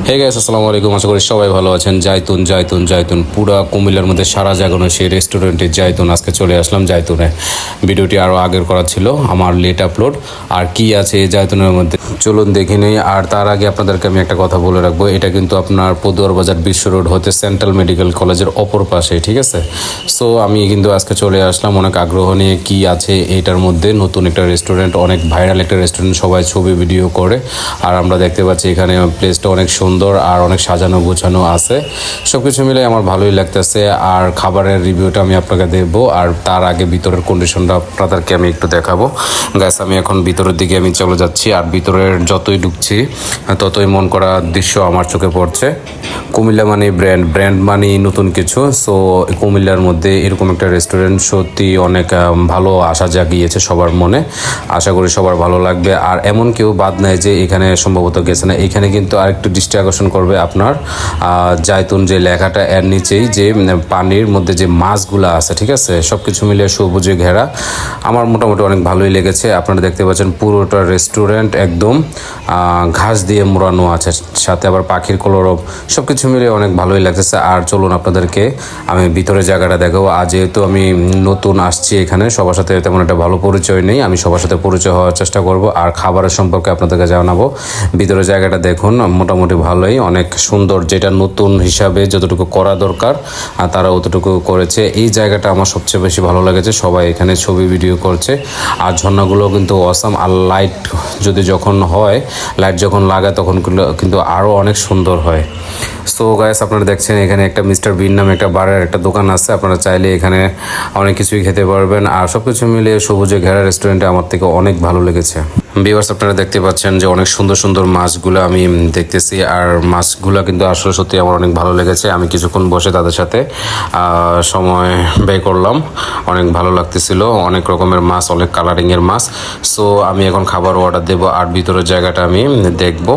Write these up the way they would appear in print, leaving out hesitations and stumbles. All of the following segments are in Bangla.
হে গাইস, আসসালামু আলাইকুম। আশা করি সবাই ভালো আছেন। জাইতুন জাইতুন জাইতুন পুরা কুমিল্লার মধ্যে সারা জাগানো সেই রেস্টুরেন্টে জাইতুন। আজকে চলে আসলাম জাইতুনে। ভিডিওটি আরও আগের করা ছিল, আমার লেট আপলোড। আর কি আছে এই জাইতুনের মধ্যে চলুন দেখে নেই। আর তার আগে আপনাদেরকে আমি একটা কথা বলে রাখবো, এটা কিন্তু আপনার পদুয়ার বাজার বিশ্ব রোড হতে সেন্ট্রাল মেডিকেল কলেজের অপর পাশে, ঠিক আছে? সো আমি কিন্তু আজকে চলে আসলাম অনেক আগ্রহ নিয়ে। কী আছে এইটার মধ্যে, নতুন একটা রেস্টুরেন্ট, অনেক ভাইরাল একটা রেস্টুরেন্ট, সবাই ছবি ভিডিও করে। আর আমরা দেখতে পাচ্ছি এখানে প্লেসটা অনেক সুন্দর আর অনেক সাজানো গোছানো আছে। সব কিছু মিলে আমার ভালোই লাগতেছে। আর খাবারের রিভিউটা আমি আপনাকে দেবো, আর তার আগে ভিতরের কন্ডিশনটা আপনাদেরকে আমি একটু দেখাবো। গ্যাস, আমি এখন ভিতরের দিকে আমি চলে যাচ্ছি। আর ভিতরের যতই ঢুকছি ততই মন করা দৃশ্য আমার চোখে পড়ছে। কুমিল্লা মানে ব্র্যান্ড মানে নতুন কিছু। সো কুমিল্লার মধ্যে এরকম একটা রেস্টুরেন্ট সত্যি অনেক ভালো আশা জাগিয়েছে সবার মনে। আশা করি সবার ভালো লাগবে। আর এমন কেউ বাদ নাই যে এখানে সম্ভবত গেছে না। এখানে কিন্তু আরেকটু দৃষ্টি আকর্ষণ করবে আপনার জাইতুন যে লেখাটা, এর নিচেই যে পানির মধ্যে যে মাছগুলো আছে, ঠিক আছে, সব কিছু মিলিয়ে সবুজে ঘেরা। আমার মোটামুটি অনেক ভালোই লেগেছে। আপনারা দেখতে পাচ্ছেন পুরোটা রেস্টুরেন্ট একদম ঘাস দিয়ে মোড়ানো আছে, সাথে আবার পাখির কলরব, সব কিছু মিলিয়ে অনেক ভালোই লাগতেছে। আর চলুন আপনাদেরকে আমি ভিতরের জায়গাটা দেখাবো। আজ যেহেতু আমি নতুন আসছি এখানে, সবার সাথে তেমন একটা ভালো পরিচয় নেই, আমি সবার সাথে পরিচয় হওয়ার চেষ্টা করব। আর খাবারের সম্পর্কে আপনাদেরকে জানাবো। ভিতরের জায়গাটা দেখুন, মোটামুটি ভালোই, অনেক সুন্দর। যেটা নতুন হিসাবে যতটুকু করা দরকার আর তারা অতটুকু করেছে। এই জায়গাটা আমার সবচেয়ে বেশি ভালো লেগেছে। সবাই এখানে ছবি ভিডিও করছে। আর ঝর্ণাগুলো কিন্তু অসাম। আর লাইট যদি যখন হয়, লাইট যখন লাগায় তখন কিন্তু আরও অনেক সুন্দর হয়। সো গাইস, আপনারা দেখছেন এখানে একটা মিস্টার বিন নামে একটা বারের একটা দোকান আছে। আপনারা চাইলে এখানে অনেক কিছুই খেতে পারবেন। আর সব কিছু মিলিয়ে সবুজে ঘেরা রেস্টুরেন্টে আমার থেকে অনেক ভালো লেগেছে। ভিউয়ার্স, আপনারা দেখতে পাচ্ছেন যে অনেক সুন্দর সুন্দর মাছগুলো আমি দেখতেছি। আর মাছগুলো কিন্তু আসলে সত্যি আমার অনেক ভালো লেগেছে। আমি কিছুক্ষণ বসে তাদের সাথে সময় ব্যয় করলাম, অনেক ভালো লাগতেছিল। অনেক রকমের মাছ, অনেক কালারিংয়ের মাছ। সো আমি এখন খাবার অর্ডার দেবো আর ভিতরের জায়গাটা আমি দেখব।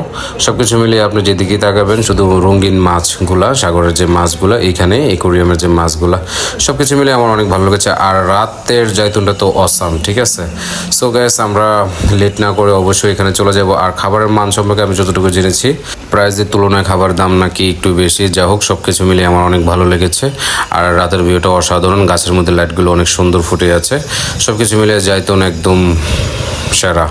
সব কিছু মিলিয়ে আপনি যেদিকে তাকাবেন শুধু রঙিন মাছগুলা, সাগরের যে মাছগুলা, এইখানে একুরিয়ামের যে মাছগুলা, সব কিছু মিলিয়ে আমার অনেক ভালো লেগেছে। আর রাতের জাইতুনটা তো অসাম, ঠিক আছে? সো গাইস, আমরা লেট না করে অবশ্যই এখানে চলে যাব। আর খাবারের মান সম্পর্কে আমি যতটুকু জেনেছি, প্রাইসের তুলনায় খাবার দাম নাকি একটু বেশি। যা হোক, সব কিছু মিলিয়ে আমার অনেক ভালো লেগেছে। আর রাতের ভিউটা অসাধারণ, গাছের মধ্যে লাইটগুলো অনেক সুন্দর ফুটে আছে। সব কিছু মিলিয়ে জাইতুন একদম সেরা।